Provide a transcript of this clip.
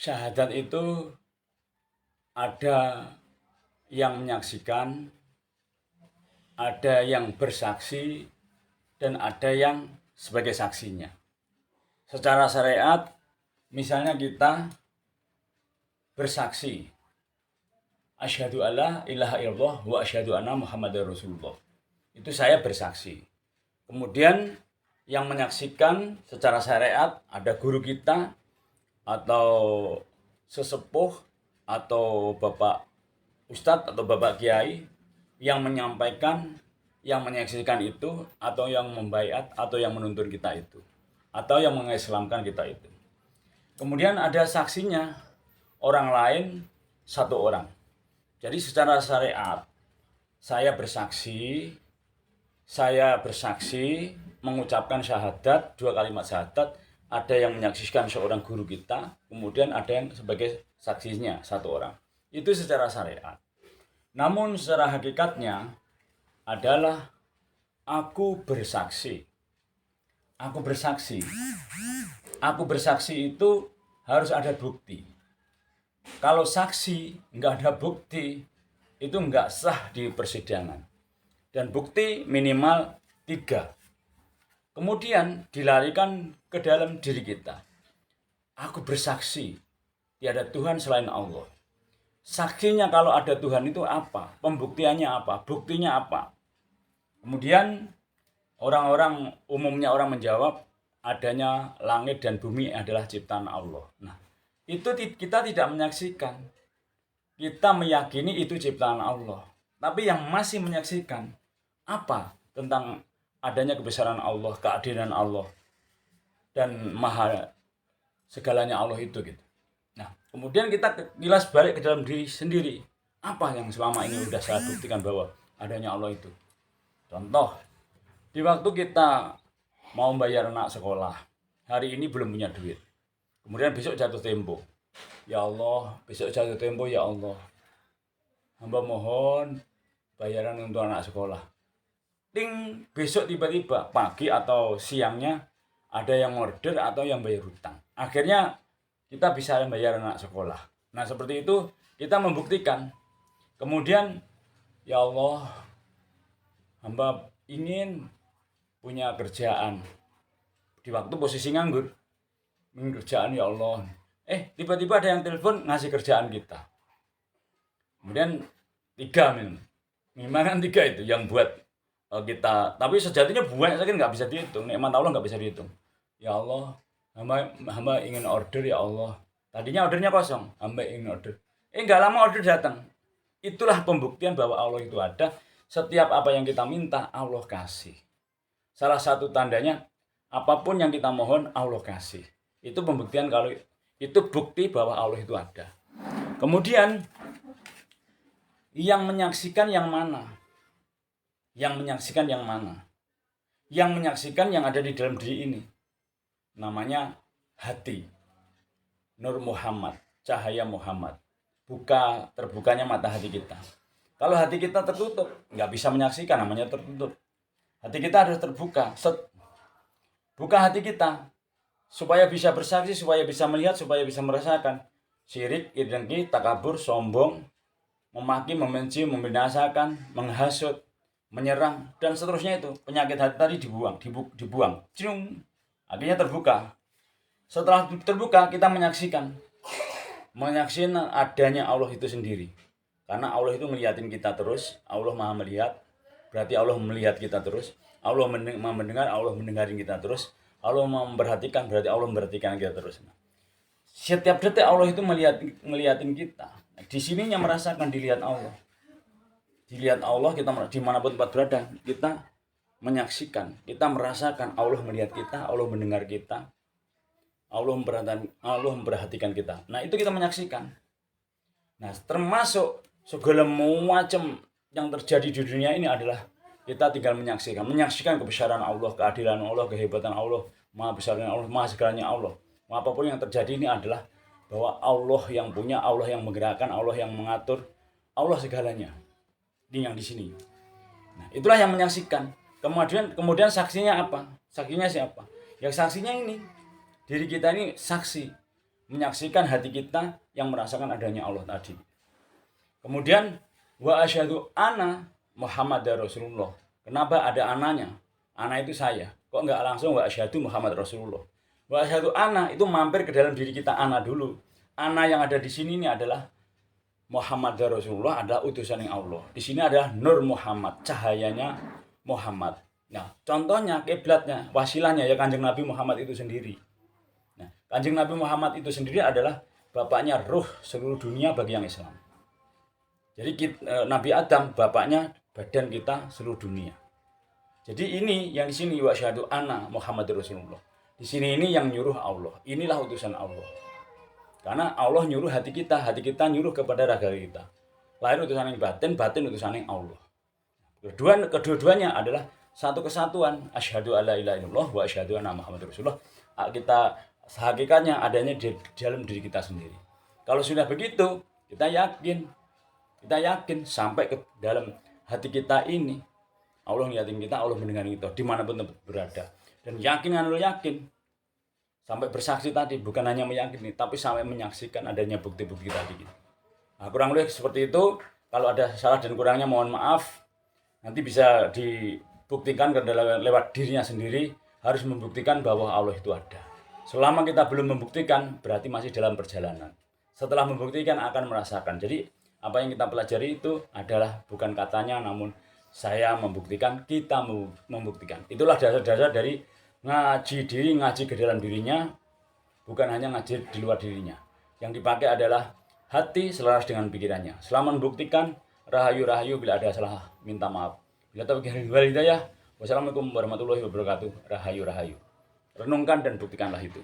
Syahadat itu ada yang menyaksikan, ada yang bersaksi, dan ada yang sebagai saksinya. Secara syariat, misalnya kita bersaksi, asyhadu alla ilaha illallah wa asyhadu anna muhammadar rasulullah. Itu saya bersaksi. Kemudian yang menyaksikan secara syariat ada guru kita atau sesepuh atau bapak ustadz atau bapak kiai yang menyampaikan, yang menyaksikan itu, atau yang membaiat atau yang menuntun kita itu, atau yang mengislamkan kita itu. Kemudian ada saksinya orang lain satu orang. Jadi secara syariat saya bersaksi mengucapkan syahadat, 2 kalimat syahadat, ada yang menyaksikan seorang guru kita, kemudian ada yang sebagai saksinya satu orang. Itu secara syariat. Namun secara hakikatnya adalah aku bersaksi. Aku bersaksi. Aku bersaksi itu harus ada bukti. Kalau saksi nggak ada bukti, itu nggak sah di persidangan. Dan bukti minimal 3. Kemudian dilarikan ke dalam diri kita. Aku bersaksi, tiada Tuhan selain Allah. Saksinya kalau ada Tuhan itu apa? Pembuktiannya apa? Buktinya apa? Kemudian umumnya orang menjawab, adanya langit dan bumi adalah ciptaan Allah. Nah, itu kita tidak menyaksikan. Kita meyakini itu ciptaan Allah. Tapi yang masih menyaksikan apa tentang adanya kebesaran Allah, keadilan Allah, dan maha segalanya Allah itu gitu. Nah, kemudian kita kilas balik ke dalam diri sendiri. Apa yang selama ini sudah saya buktikan bahwa adanya Allah itu? Contoh, di waktu kita mau bayar anak sekolah, hari ini belum punya duit. Kemudian besok jatuh tempo. Ya Allah, besok jatuh tempo ya Allah. Hamba mohon bayaran untuk anak sekolah. Ting, besok tiba-tiba pagi atau siangnya ada yang order atau yang bayar hutang. Akhirnya kita bisa bayar anak sekolah. Nah, seperti itu kita membuktikan. Kemudian, ya Allah, hamba ingin punya kerjaan. Di waktu posisi nganggur. Kerjaan ya Allah. Tiba-tiba ada yang telepon ngasih kerjaan kita. Kemudian 3 minimal kan 3 itu yang buat kita, tapi sejatinya banyak sekali nggak bisa dihitung, nikmat Allah nggak bisa dihitung. Ya Allah, hamba ingin order ya Allah. Tadinya ordernya kosong, hamba ingin order. Nggak lama order datang. Itulah pembuktian bahwa Allah itu ada. Setiap apa yang kita minta Allah kasih. Salah satu tandanya apapun yang kita mohon Allah kasih. Itu pembuktian kalau itu bukti bahwa Allah itu ada. Kemudian yang menyaksikan yang mana? Yang menyaksikan yang mana? Yang menyaksikan yang ada di dalam diri ini. Namanya hati. Nur Muhammad, cahaya Muhammad. Terbukanya mata hati kita. Kalau hati kita tertutup, nggak bisa menyaksikan, namanya tertutup. Hati kita harus terbuka. Buka hati kita. Supaya bisa bersaksi, supaya bisa melihat, supaya bisa merasakan. Syirik, dengki, takabur, sombong, memaki, membenci, membinasakan, menghasut, menyerang, dan seterusnya itu. Penyakit hati tadi dibuang. Cium. Akhirnya terbuka. Setelah terbuka, kita menyaksikan adanya Allah itu sendiri. Karena Allah itu melihatin kita terus. Allah maha melihat. Berarti Allah melihat kita terus. Allah mendengar, Allah mendengarin kita terus. Allah memperhatikan, berarti Allah memperhatikan kita terus. Setiap detik Allah itu melihatin kita. Di sininya merasakan dilihat Allah. Dilihat Allah, kita dimanapun tempat berada, kita menyaksikan, kita merasakan Allah melihat kita, Allah mendengar kita, Allah memperhatikan kita. Nah, itu kita menyaksikan. Nah, termasuk segala macam yang terjadi di dunia ini adalah kita tinggal menyaksikan kebesaran Allah, keadilan Allah, kehebatan Allah, maha besarnya Allah, maha segalanya Allah. Apapun yang terjadi ini adalah bahwa Allah yang punya, Allah yang menggerakkan, Allah yang mengatur, Allah segalanya. Ini yang di sini. Nah, itulah yang menyaksikan. Kemudian saksinya apa? Saksinya siapa? Ya saksinya ini. Diri kita ini saksi menyaksikan hati kita yang merasakan adanya Allah tadi. Kemudian wa asyhadu anna Muhammadar Rasulullah. Kenapa ada ananya? Ana itu saya. Kok enggak langsung wa asyhadu Muhammad Rasulullah? Wa asyhadu anna itu mampir ke dalam diri kita ana dulu. Ana yang ada di sini ini adalah Muhammad Rasulullah, adalah utusan yang Allah. Di sini adalah Nur Muhammad, cahayanya Muhammad. Nah, contohnya kiblatnya, wasilahnya ya Kanjeng Nabi Muhammad itu sendiri. Nah, Kanjeng Nabi Muhammad itu sendiri adalah bapaknya ruh seluruh dunia bagi yang Islam. Jadi Nabi Adam bapaknya badan kita seluruh dunia. Jadi ini yang di sini wa syahadu anna Muhammad Rasulullah. Di sini ini yang nyuruh Allah. Inilah utusan Allah. Karena Allah nyuruh hati kita nyuruh kepada raga kita. Lahir utusan yang batin, batin utusan yang Allah. Kedua-duanya adalah satu kesatuan. Asyhadu alla ilaha illallah wa asyhadu anna Muhammadar Rasulullah. Kita hakikatnya adanya di dalam diri kita sendiri. Kalau sudah begitu, kita yakin sampai ke dalam hati kita ini Allah ngeliatin kita, Allah mendengar kita dimanapun berada. Dan yakin sampai bersaksi tadi, bukan hanya meyakini tapi sampai menyaksikan adanya bukti-bukti tadi. Nah, kurang lebih seperti itu. Kalau ada salah dan kurangnya mohon maaf. Nanti bisa dibuktikan lewat dirinya sendiri, harus membuktikan bahwa Allah itu ada. Selama kita belum membuktikan, berarti masih dalam perjalanan. Setelah membuktikan akan merasakan. Jadi apa yang kita pelajari itu adalah bukan katanya, namun saya membuktikan, kita membuktikan. Itulah dasar-dasar dari ngaji ke dalam dirinya, bukan hanya ngaji di luar dirinya. Yang dipakai adalah hati selaras dengan pikirannya. Selama membuktikan, rahayu-rahayu, bila ada salah minta maaf. Bila taufiq wal hidayah. Wassalamualaikum warahmatullahi wabarakatuh. Rahayu-rahayu. Renungkan dan buktikanlah itu.